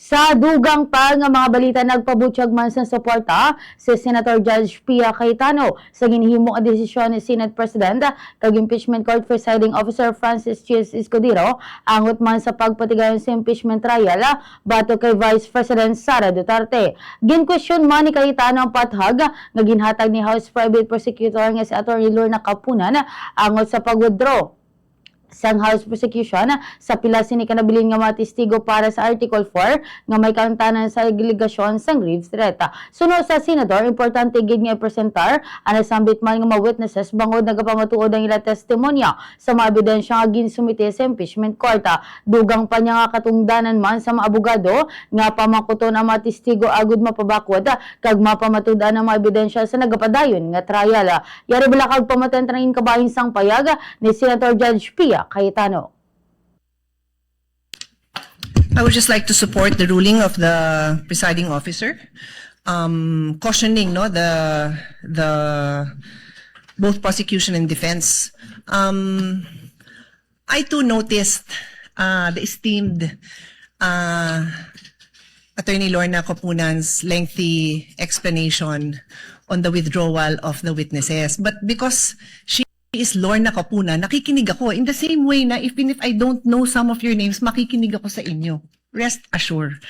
Sa dugang pa nga mga balita nagpabutyag man sa suporta si Senator Judge Pia Cayetano sa ginhimong desisyon ni Senate President kag Impeachment Court Presiding Officer Francis Chis Escudero angot man sa pagpatigayon sa impeachment trial batok kay Vice President Sara Duterte. Ginkwestiyon man ni Cayetano ang pathag nga ginhatag ni House Private Prosecutor nga si Attorney Lorna Capunan angot sa pag-withdraw sang House Prosecution sa pila sini kanabilin nga mga testigo para sa Article 4 nga may kaangtanan sa alegasyon sang grave threat. Sunod sa Senador, importante gid nga i-presentar ang nasambit man nga mga witnesses bangod nagapamatuod ang ila testimonya sa mga ebidensya nga ginsumite sa impeachment court. Dugang pa niya nga katungdanan man sa mga abogado nga pamakuton ang mga testigo agud mapabakod kag mapamatudan ang mga ebidensya sa nagapadayon nga trial. Yari bala kag pamatentrangin kabahin sang payag ni Senator Judge Pia Cayetano. I would just like to support the ruling of the presiding officer, cautioning the both prosecution and defense. I too noticed the esteemed Attorney Lorna Capunan's lengthy explanation on the withdrawal of the witnesses, but because she is Lorna Capunan, nakikinig ako in the same way na even if I don't know some of your names, makikinig ako sa inyo. Rest assured.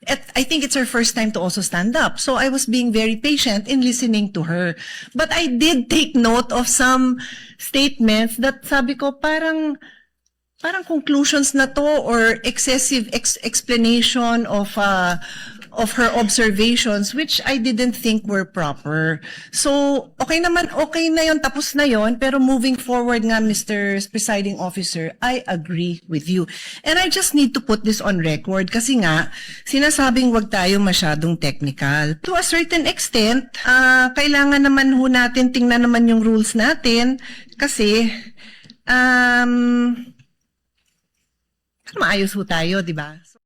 I think it's her first time to also stand up. So I was being very patient in listening to her. But I did take note of some statements that sabi ko parang conclusions na to or excessive explanation of her observations which I didn't think were proper. So, okay na yon, tapos na yon, pero moving forward nga, Mr. Presiding Officer, I agree with you. And I just need to put this on record kasi nga, sinasabing wag tayo masyadong technical. To a certain extent, kailangan naman ho natin tingnan naman yung rules natin kasi, maayos ho tayo, di ba?